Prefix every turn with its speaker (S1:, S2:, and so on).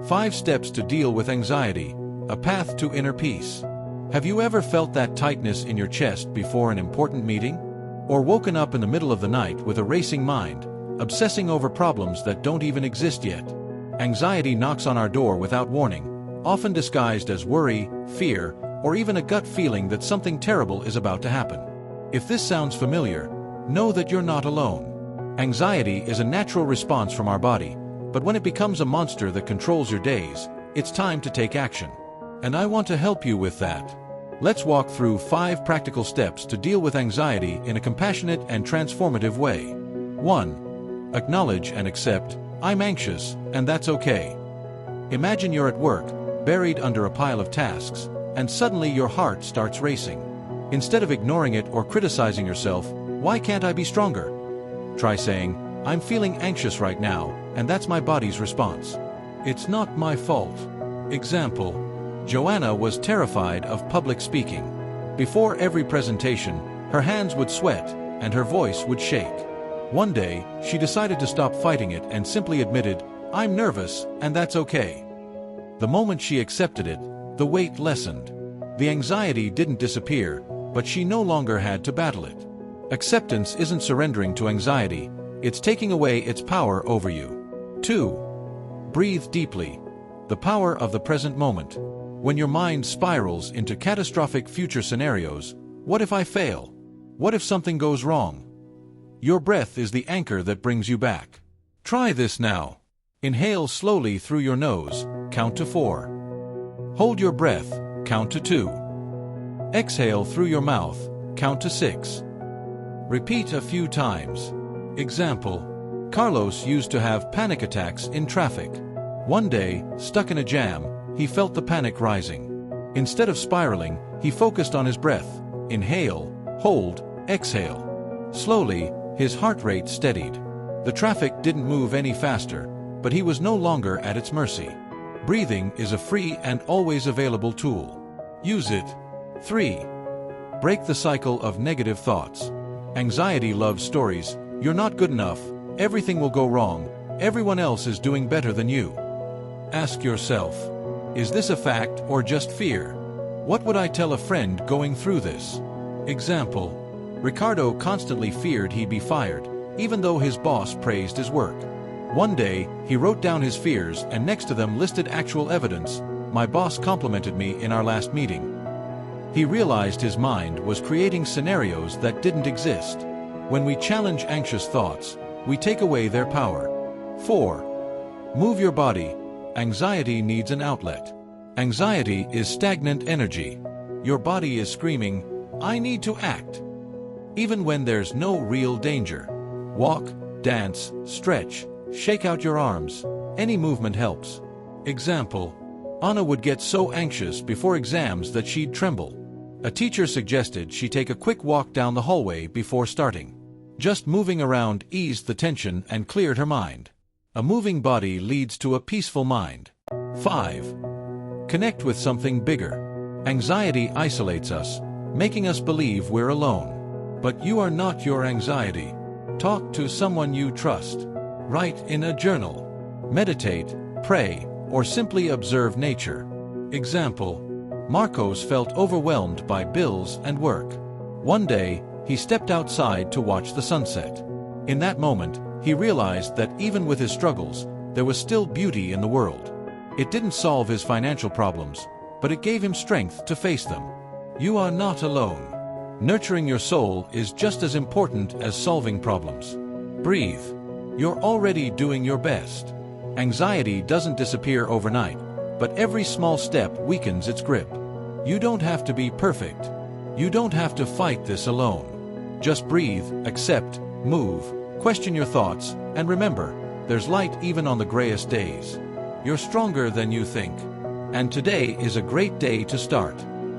S1: 5 steps to deal with anxiety, a path to inner peace. Have you ever felt that tightness in your chest before an important meeting? Or woken up in the middle of the night with a racing mind, obsessing over problems that don't even exist yet? Anxiety knocks on our door without warning, often disguised as worry, fear, or even a gut feeling that something terrible is about to happen. If this sounds familiar, know that you're not alone. Anxiety is a natural response from our body, but when it becomes a monster that controls your days, it's time to take action. And I want to help you with that. Let's walk through 5 practical steps to deal with anxiety in a compassionate and transformative way. 1. Acknowledge and accept, I'm anxious, and that's okay. Imagine you're at work, buried under a pile of tasks, and suddenly your heart starts racing. Instead of ignoring it or criticizing yourself, why can't I be stronger? Try saying, I'm feeling anxious right now, and that's my body's response. It's not my fault. Example: Joanna was terrified of public speaking. Before every presentation, her hands would sweat, and her voice would shake. One day, she decided to stop fighting it and simply admitted, I'm nervous, and that's okay. The moment she accepted it, the weight lessened. The anxiety didn't disappear, but she no longer had to battle it. Acceptance isn't surrendering to anxiety, it's taking away its power over you. 2. Breathe deeply. The power of the present moment. When your mind spirals into catastrophic future scenarios, what if I fail? What if something goes wrong? Your breath is the anchor that brings you back. Try this now. Inhale slowly through your nose, count to 4. Hold your breath, count to 2. Exhale through your mouth, count to 6. Repeat a few times. Example: Carlos used to have panic attacks in traffic. One day, stuck in a jam, he felt the panic rising. Instead of spiraling, he focused on his breath. Inhale, hold, exhale. Slowly, his heart rate steadied. The traffic didn't move any faster, but he was no longer at its mercy. Breathing is a free and always available tool. Use it. 3. Break the cycle of negative thoughts. Anxiety loves stories. You're not good enough, everything will go wrong, everyone else is doing better than you. Ask yourself, is this a fact or just fear? What would I tell a friend going through this? Example: Ricardo constantly feared he'd be fired, even though his boss praised his work. One day, he wrote down his fears and next to them listed actual evidence. My boss complimented me in our last meeting. He realized his mind was creating scenarios that didn't exist. When we challenge anxious thoughts, we take away their power. 4. Move your body. Anxiety needs an outlet. Anxiety is stagnant energy. Your body is screaming, I need to act. Even when there's no real danger. Walk, dance, stretch, shake out your arms. Any movement helps. Example: Anna would get so anxious before exams that she'd tremble. A teacher suggested she take a quick walk down the hallway before starting. Just moving around eased the tension and cleared her mind. A moving body leads to a peaceful mind. 5. Connect with something bigger. Anxiety isolates us, making us believe we're alone. But you are not your anxiety. Talk to someone you trust. Write in a journal. Meditate, pray, or simply observe nature. Example: Marcos felt overwhelmed by bills and work. One day, he stepped outside to watch the sunset. In that moment, he realized that even with his struggles, there was still beauty in the world. It didn't solve his financial problems, but it gave him strength to face them. You are not alone. Nurturing your soul is just as important as solving problems. Breathe. You're already doing your best. Anxiety doesn't disappear overnight, but every small step weakens its grip. You don't have to be perfect. You don't have to fight this alone. Just breathe, accept, move, question your thoughts, and remember, there's light even on the grayest days. You're stronger than you think. And today is a great day to start.